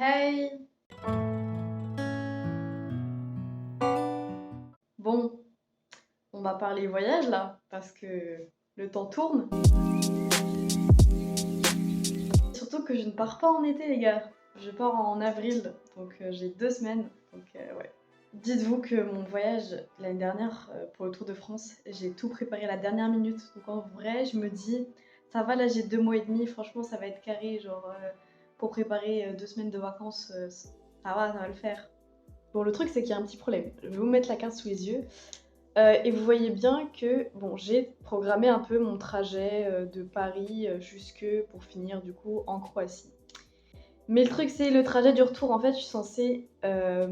Hey! Bon, on va parler voyage là, parce que le temps tourne. Surtout que je ne pars pas en été, les gars. Je pars en avril, donc j'ai 2 semaines. Donc ouais. Dites-vous que mon voyage l'année dernière pour le Tour de France, j'ai tout préparé à la dernière minute. Donc en vrai, je me dis, ça va, là j'ai 2 mois et demi, franchement ça va être carré. Genre pour préparer 2 semaines de vacances, ça va le faire. Bon, le truc c'est qu'il y a un petit problème. Je vais vous mettre la carte sous les yeux. Et vous voyez bien que bon, j'ai programmé un peu mon trajet de Paris jusque pour finir du coup en Croatie. Mais le truc c'est le trajet du retour, en fait je suis censée être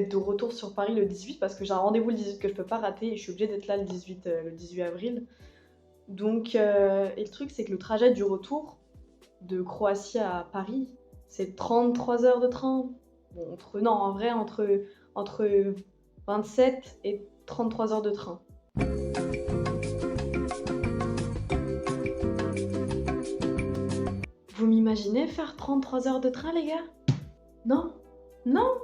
de retour sur Paris le 18 parce que j'ai un rendez-vous le 18 que je peux pas rater et je suis obligée d'être là le 18 avril. Donc, et le truc c'est que le trajet du retour de Croatie à Paris, c'est 33 heures de train. Bon, non, en vrai, entre 27 et 33 heures de train. Vous m'imaginez faire 33 heures de train, les gars? Non? Non?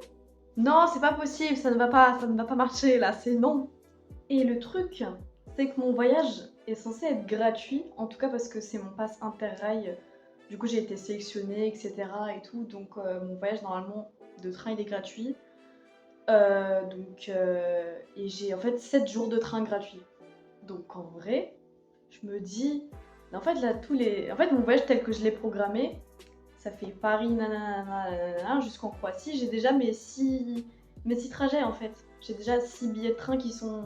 Non, c'est pas possible, ça ne va pas marcher là, c'est non. Et le truc, c'est que mon voyage est censé être gratuit, en tout cas parce que c'est mon pass Interrail. Du coup, j'ai été sélectionnée, etc. et tout, donc mon voyage normalement de train il est gratuit. Et j'ai en fait 7 jours de train gratuits. Donc en vrai, je me dis, mais en fait là en fait mon voyage tel que je l'ai programmé, ça fait Paris nanana nanana, jusqu'en Croatie. J'ai déjà mes six trajets en fait. J'ai déjà 6 billets de train qui sont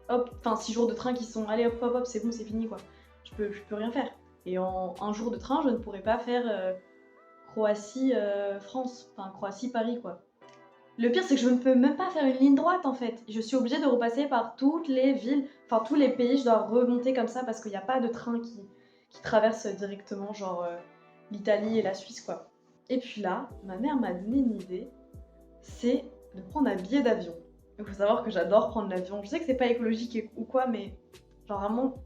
hop, enfin 6 jours de train qui sont allez hop hop hop, c'est bon, c'est fini quoi. Je peux rien faire. Et en un jour de train, je ne pourrais pas faire Croatie France, enfin Croatie Paris quoi. Le pire, c'est que je ne peux même pas faire une ligne droite en fait. Je suis obligée de repasser par toutes les villes, enfin tous les pays. Je dois remonter comme ça parce qu'il n'y a pas de train qui traverse directement, genre l'Italie et la Suisse quoi. Et puis là, ma mère m'a donné une idée, c'est de prendre un billet d'avion. Il faut savoir que j'adore prendre l'avion. Je sais que c'est pas écologique ou quoi, mais genre vraiment,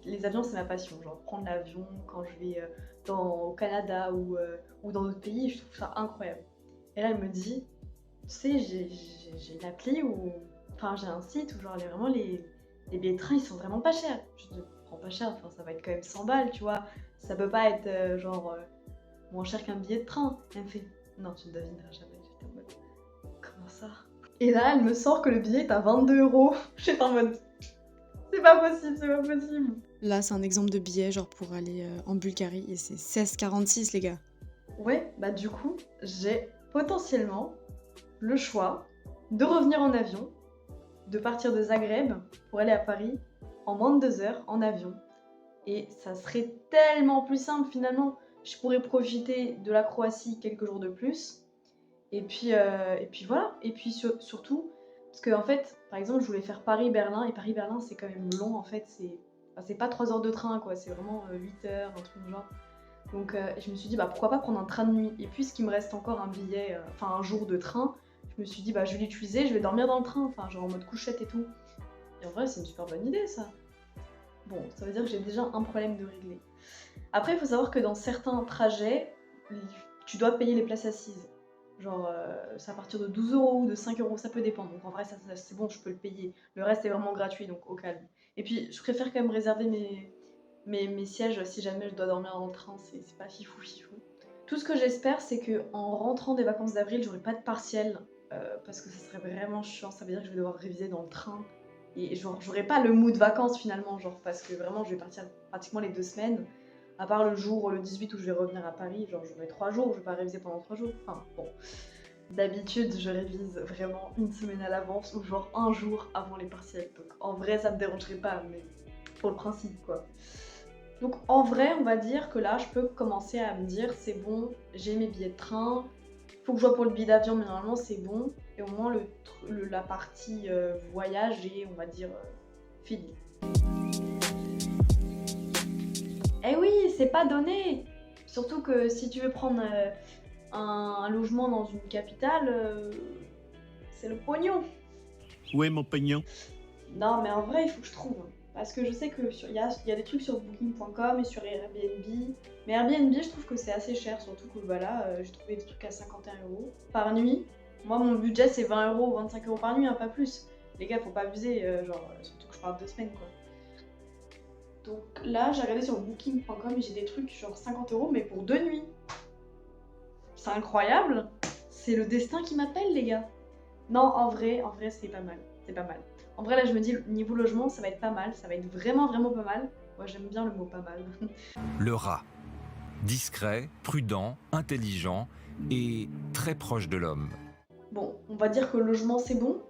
les avions c'est ma passion. Genre prendre l'avion quand je vais au Canada ou dans d'autres pays, je trouve ça incroyable. Et là, elle me dit, tu sais, j'ai une appli où. Enfin, j'ai un site où, genre, les billets de train, ils sont vraiment pas chers. Je te prends pas cher, enfin, ça va être quand même 100 balles, tu vois. Ça peut pas être, moins cher qu'un billet de train. Elle me fait, non, tu ne devineras jamais. J'étais en mode, comment ça? Et là, elle me sort que le billet est à 22 €. J'étais en mode, c'est pas possible, c'est pas possible. Là, c'est un exemple de billet, genre pour aller en Bulgarie, et c'est 16,46 les gars. Ouais, bah du coup, j'ai potentiellement le choix de revenir en avion, de partir de Zagreb pour aller à Paris en moins de 2 heures en avion. Et ça serait tellement plus simple finalement. Je pourrais profiter de la Croatie quelques jours de plus. Et puis voilà. Et puis surtout, parce que en fait, par exemple, je voulais faire Paris-Berlin. Et Paris-Berlin, c'est quand même long en fait. C'est pas 3 heures de train quoi. C'est vraiment 8 heures, un truc du genre. Donc je me suis dit, bah pourquoi pas prendre un train de nuit. Et puisqu'il me reste encore un billet, enfin un jour de train, je me suis dit, bah je vais l'utiliser, je vais dormir dans le train. Enfin, genre en mode couchette et tout. Et en vrai, c'est une super bonne idée ça. Bon, ça veut dire que j'ai déjà un problème de régler. Après, il faut savoir que dans certains trajets, tu dois payer les places assises. Genre, c'est à partir de 12 € ou de 5 €, ça peut dépendre. Donc en vrai, ça, c'est bon, je peux le payer. Le reste est vraiment gratuit, donc au calme. Et puis, je préfère quand même réserver mes sièges si jamais je dois dormir dans le train, c'est pas fifou fifou. Tout ce que j'espère, c'est que en rentrant des vacances d'avril, j'aurai pas de partiel, parce que ça serait vraiment chiant. Ça veut dire que je vais devoir réviser dans le train. Et genre, j'aurai pas le mood vacances finalement, genre, parce que vraiment, je vais partir pratiquement les 2 semaines. À part le jour, le 18 où je vais revenir à Paris, genre j'aurai 3 jours, je vais pas réviser pendant 3 jours. Enfin bon, d'habitude je révise vraiment une semaine à l'avance ou genre un jour avant les partiels. Donc en vrai ça me dérangerait pas, mais pour le principe quoi. Donc en vrai on va dire que là je peux commencer à me dire c'est bon, j'ai mes billets de train, faut que je vois pour le billet d'avion mais normalement c'est bon. Et au moins la partie voyage est on va dire finie. Eh oui, c'est pas donné! Surtout que si tu veux prendre un logement dans une capitale, c'est le pognon. Où est mon pognon? Non, mais en vrai, il faut que je trouve. Parce que je sais que il y a des trucs sur booking.com et sur Airbnb. Mais Airbnb, je trouve que c'est assez cher, surtout que bah là, j'ai trouvé des trucs à 51 € par nuit. Moi, mon budget, c'est 20 €, 25 € par nuit, hein, pas plus. Les gars, faut pas abuser, surtout que je parle de 2 semaines, quoi. Donc là, j'ai regardé sur booking.com et j'ai des trucs genre 50 € mais pour 2 nuits. C'est incroyable. C'est le destin qui m'appelle, les gars. Non, en vrai, c'est pas mal. C'est pas mal. En vrai, là, je me dis, niveau logement, ça va être pas mal. Ça va être vraiment, vraiment pas mal. Moi, j'aime bien le mot pas mal. Le rat. Discret, prudent, intelligent et très proche de l'homme. Bon, on va dire que le logement, c'est bon.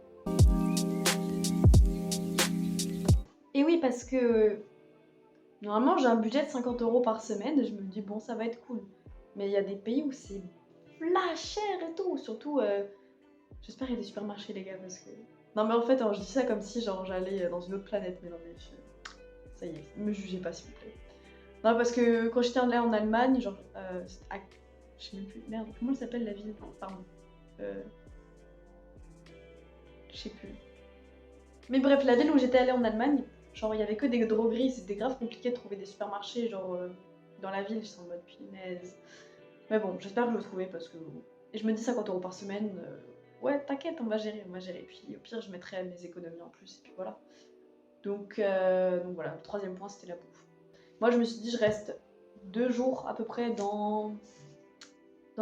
Et oui, parce que normalement, j'ai un budget de 50 € par semaine. Et je me dis, bon, ça va être cool. Mais il y a des pays où c'est la cher et tout. Surtout, j'espère qu'il y a des supermarchés, les gars, parce que... Non, mais en fait, alors, je dis ça comme si genre j'allais dans une autre planète. Mais non, mais ça y est, me jugez pas, s'il vous plaît. Non, parce que quand j'étais là en Allemagne, genre... je sais même plus... Merde, comment elle s'appelle la ville? Pardon. Je sais plus. Mais bref, la ville où j'étais allée en Allemagne, genre il y avait que des drogueries, c'était grave compliqué de trouver des supermarchés, genre dans la ville, j'étais en mode punaise. Mais bon, j'espère que je le trouvais parce que... Et je me dis 50 € par semaine, ouais, t'inquiète, on va gérer, on va gérer. Puis au pire, je mettrai mes économies en plus, et puis voilà. Donc voilà, le troisième point, c'était la bouffe. Moi, je me suis dit, je reste 2 jours à peu près dans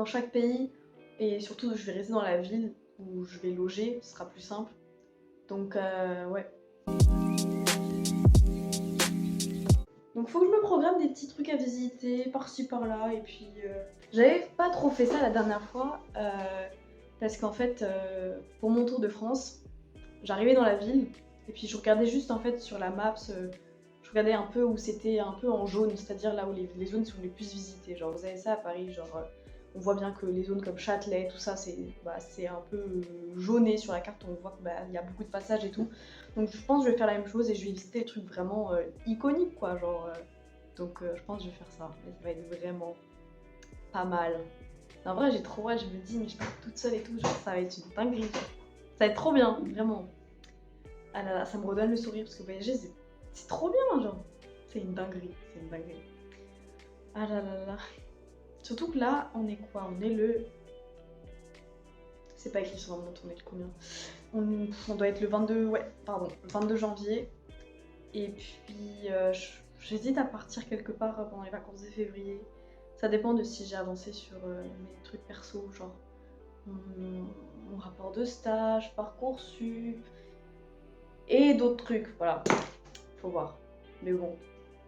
chaque pays, et surtout, je vais rester dans la ville où je vais loger, ce sera plus simple. Donc ouais. Donc faut que je me programme des petits trucs à visiter par-ci par-là, et puis j'avais pas trop fait ça la dernière fois parce qu'en fait pour mon tour de France, j'arrivais dans la ville et puis je regardais juste en fait sur la map, je regardais un peu où c'était un peu en jaune, c'est-à-dire là où les zones sont les plus visitées. Genre vous avez ça à Paris, genre on voit bien que les zones comme Châtelet, tout ça, c'est un peu jauné sur la carte, on voit qu'il y a beaucoup de passages et tout. Donc je pense que je vais faire la même chose et je vais visiter des trucs vraiment iconiques, quoi, genre... donc je pense que je vais faire ça, et ça va être vraiment pas mal. En vrai, j'ai trop hâte, je me dis, mais je pars toute seule et tout, genre ça va être une dinguerie, genre. Ça va être trop bien, vraiment. Ah là là, ça me redonne le sourire parce que voyager, c'est trop bien, genre. C'est une dinguerie, c'est une dinguerie. Ah là là là. Surtout que là, on est quoi? On est le... C'est pas écrit sur la montre, on est le combien? On doit être le 22... Ouais, pardon, le 22 janvier. Et puis, j'hésite à partir quelque part pendant les vacances de février. Ça dépend de si j'ai avancé sur mes trucs perso, genre mon rapport de stage, Parcoursup et d'autres trucs, voilà. Faut voir. Mais bon,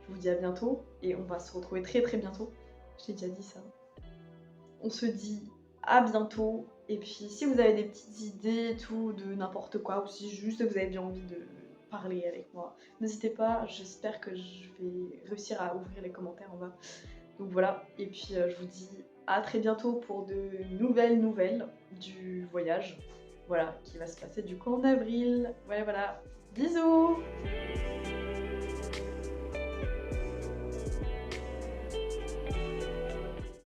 je vous dis à bientôt et on va se retrouver très très bientôt. Je t'ai déjà dit ça. On se dit à bientôt. Et puis si vous avez des petites idées, tout, de n'importe quoi, ou si juste vous avez bien envie de parler avec moi, n'hésitez pas. J'espère que je vais réussir à ouvrir les commentaires en bas. Donc voilà, et puis je vous dis à très bientôt pour de nouvelles du voyage. Voilà, qui va se passer du coup en avril. Voilà, voilà. Bisous!